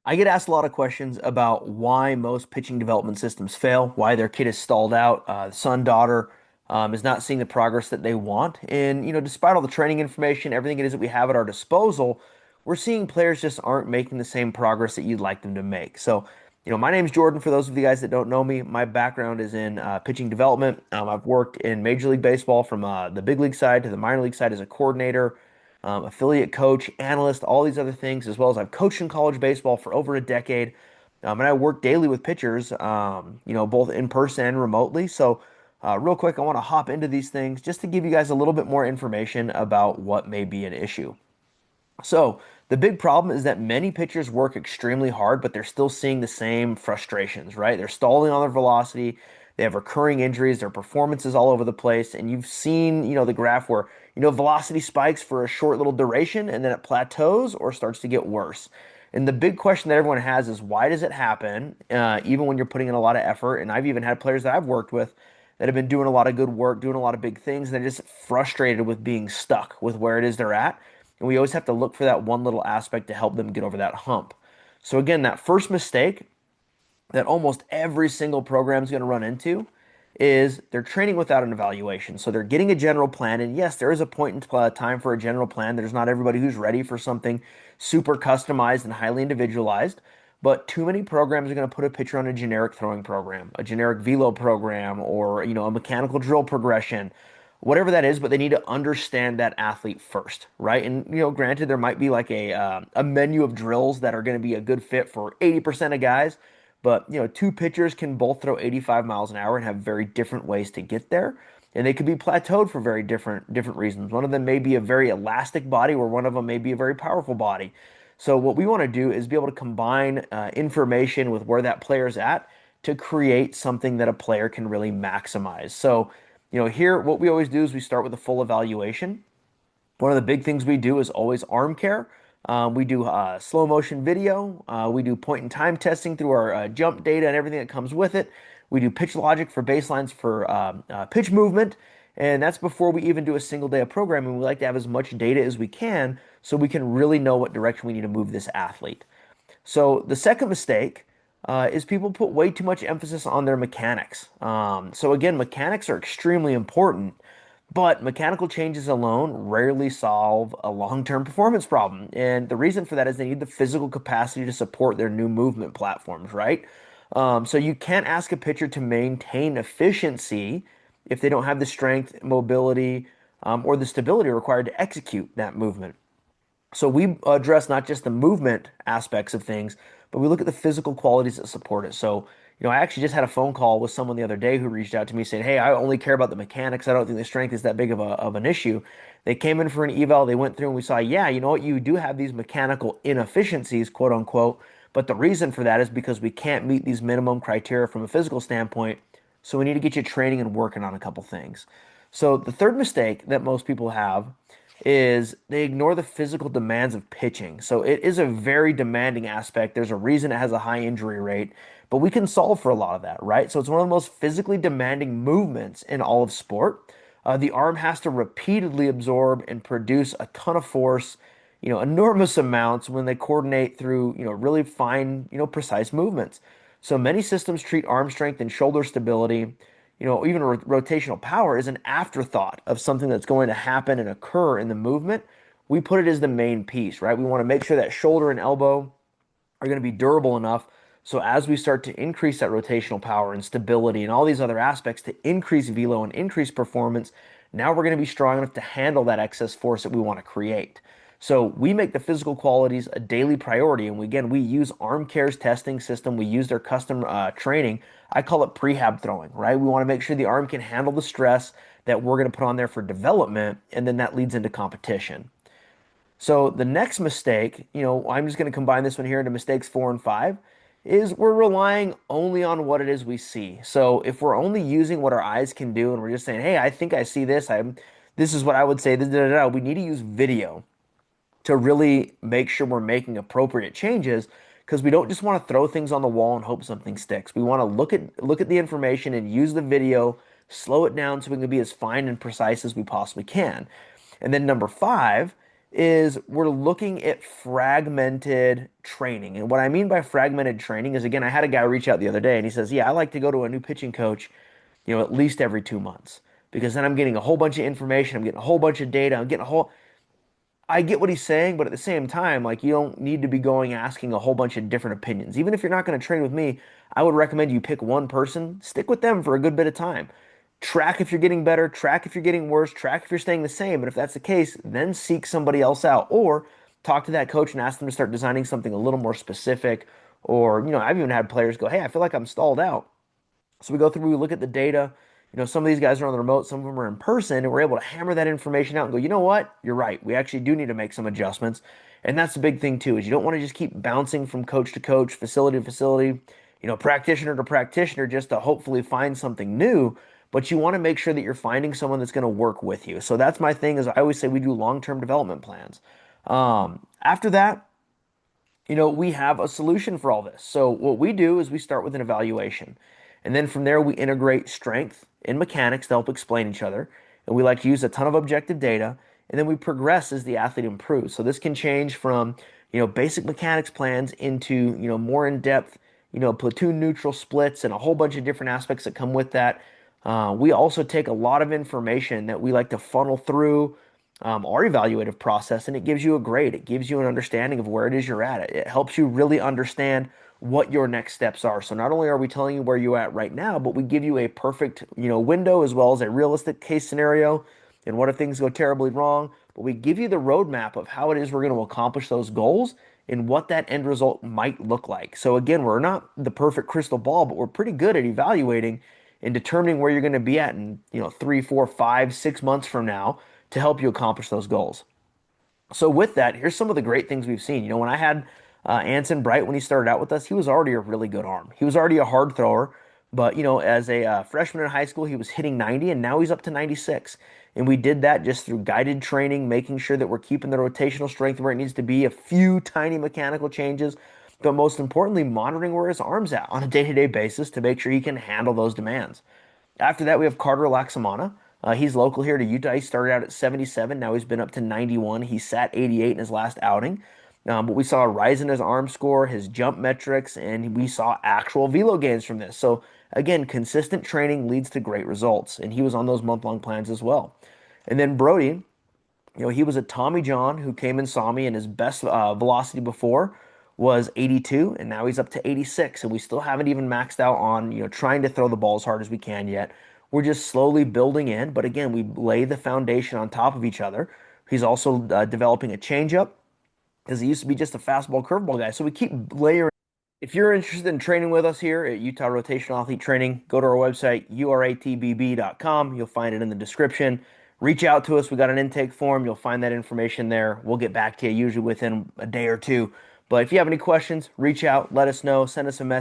I get asked a lot of questions about why most pitching development systems fail, why their kid is stalled out, son, daughter is not seeing the progress that they want. And, despite all the training information, everything it is that we have at our disposal, we're seeing players just aren't making the same progress that you'd like them to make. So, my name's Jordan. For those of you guys that don't know me, my background is in pitching development. I've worked in Major League Baseball from the big league side to the minor league side as a coordinator, affiliate coach, analyst, all these other things, as well as I've coached in college baseball for over a decade. And I work daily with pitchers, both in person and remotely. So, real quick, I want to hop into these things just to give you guys a little bit more information about what may be an issue. So, the big problem is that many pitchers work extremely hard, but they're still seeing the same frustrations, right? They're stalling on their velocity. They have recurring injuries. Their performance is all over the place. And you've seen, the graph where, velocity spikes for a short little duration and then it plateaus or starts to get worse. And the big question that everyone has is why does it happen, even when you're putting in a lot of effort? And I've even had players that I've worked with that have been doing a lot of good work, doing a lot of big things, and they're just frustrated with being stuck with where it is they're at. And we always have to look for that one little aspect to help them get over that hump. So, again, that first mistake that almost every single program is going to run into is they're training without an evaluation. So they're getting a general plan. And yes, there is a point in time for a general plan. There's not everybody who's ready for something super customized and highly individualized. But too many programs are going to put a pitcher on a generic throwing program, a generic velo program, or a mechanical drill progression, whatever that is. But they need to understand that athlete first, right? And granted, there might be like a menu of drills that are going to be a good fit for 80% of guys. But two pitchers can both throw 85 miles an hour and have very different ways to get there, and they could be plateaued for very different reasons. One of them may be a very elastic body, where one of them may be a very powerful body. So what we want to do is be able to combine information with where that player's at to create something that a player can really maximize. So here what we always do is we start with a full evaluation. One of the big things we do is always arm care. We do slow motion video. We do point in time testing through our jump data and everything that comes with it. We do pitch logic for baselines for pitch movement. And that's before we even do a single day of programming. We like to have as much data as we can so we can really know what direction we need to move this athlete. So the second mistake is people put way too much emphasis on their mechanics. So again, mechanics are extremely important, but mechanical changes alone rarely solve a long-term performance problem. And the reason for that is they need the physical capacity to support their new movement platforms, right? So you can't ask a pitcher to maintain efficiency if they don't have the strength, mobility, or the stability required to execute that movement. So we address not just the movement aspects of things, but we look at the physical qualities that support it. So, I actually just had a phone call with someone the other day who reached out to me saying, "Hey, I only care about the mechanics. I don't think the strength is that big of an issue." They came in for an eval, they went through and we saw, yeah, you know what, you do have these mechanical inefficiencies, quote unquote, but the reason for that is because we can't meet these minimum criteria from a physical standpoint. So we need to get you training and working on a couple things. So the third mistake that most people have is they ignore the physical demands of pitching. So it is a very demanding aspect. There's a reason it has a high injury rate, but we can solve for a lot of that, right? So it's one of the most physically demanding movements in all of sport. The arm has to repeatedly absorb and produce a ton of force, enormous amounts when they coordinate through, really fine, precise movements. So many systems treat arm strength and shoulder stability, even rotational power is an afterthought of something that's going to happen and occur in the movement. We put it as the main piece, right? We want to make sure that shoulder and elbow are going to be durable enough. So as we start to increase that rotational power and stability and all these other aspects to increase velo and increase performance, now we're going to be strong enough to handle that excess force that we want to create. So we make the physical qualities a daily priority. And we use ArmCare's testing system. We use their custom training. I call it prehab throwing, right? We want to make sure the arm can handle the stress that we're going to put on there for development. And then that leads into competition. So the next mistake, I'm just going to combine this one here into mistakes 4 and 5, is we're relying only on what it is we see. So if we're only using what our eyes can do and we're just saying, hey, I think I see this, this is what I would say, we need to use video to really make sure we're making appropriate changes because we don't just want to throw things on the wall and hope something sticks. We want to look at the information and use the video, slow it down so we can be as fine and precise as we possibly can. And then number 5 is we're looking at fragmented training. And what I mean by fragmented training is, again, I had a guy reach out the other day and he says, "Yeah, I like to go to a new pitching coach, at least every 2 months because then I'm getting a whole bunch of information, I'm getting a whole bunch of data, I'm getting a whole." I get what he's saying, but at the same time, like you don't need to be going asking a whole bunch of different opinions. Even if you're not going to train with me, I would recommend you pick one person, stick with them for a good bit of time. Track if you're getting better, track if you're getting worse, track if you're staying the same. And if that's the case, then seek somebody else out or talk to that coach and ask them to start designing something a little more specific. Or, I've even had players go, "Hey, I feel like I'm stalled out." So we go through, we look at the data. Some of these guys are on the remote, some of them are in person, and we're able to hammer that information out and go, "You know what? You're right. We actually do need to make some adjustments." And that's the big thing too, is you don't want to just keep bouncing from coach to coach, facility to facility, practitioner to practitioner just to hopefully find something new. But you want to make sure that you're finding someone that's going to work with you. So that's my thing, is I always say we do long-term development plans. After that, we have a solution for all this. So what we do is we start with an evaluation. And then from there, we integrate strength and mechanics to help explain each other. And we like to use a ton of objective data. And then we progress as the athlete improves. So this can change from, basic mechanics plans into, more in-depth, platoon neutral splits and a whole bunch of different aspects that come with that. We also take a lot of information that we like to funnel through our evaluative process, and it gives you a grade. It gives you an understanding of where it is you're at. It helps you really understand what your next steps are. So not only are we telling you where you're at right now, but we give you a perfect, window as well as a realistic case scenario. And what if things go terribly wrong? But we give you the roadmap of how it is we're going to accomplish those goals and what that end result might look like. So again, we're not the perfect crystal ball, but we're pretty good at evaluating and determining where you're going to be at in, 3, 4, 5, 6 months from now to help you accomplish those goals. So with that, here's some of the great things we've seen. When I had Anson Bright when he started out with us, he was already a really good arm. He was already a hard thrower, but as a freshman in high school, he was hitting 90, and now he's up to 96. And we did that just through guided training, making sure that we're keeping the rotational strength where it needs to be, a few tiny mechanical changes, but most importantly, monitoring where his arm's at on a day-to-day basis to make sure he can handle those demands. After that, we have Carter Laxamana. He's local here to Utah. He started out at 77. Now he's been up to 91. He sat 88 in his last outing. But we saw a rise in his arm score, his jump metrics, and we saw actual velo gains from this. So again, consistent training leads to great results. And he was on those month-long plans as well. And then Brody, he was a Tommy John who came and saw me, and his best velocity before was 82, and now he's up to 86. And we still haven't even maxed out on, trying to throw the ball as hard as we can yet. We're just slowly building in, but again, we lay the foundation on top of each other. He's also developing a changeup because he used to be just a fastball curveball guy. So we keep layering. If you're interested in training with us here at Utah Rotational Athlete Training, go to our website, uratbb.com. You'll find it in the description. Reach out to us. We got an intake form. You'll find that information there. We'll get back to you usually within a day or two. But if you have any questions, reach out, let us know, send us a message.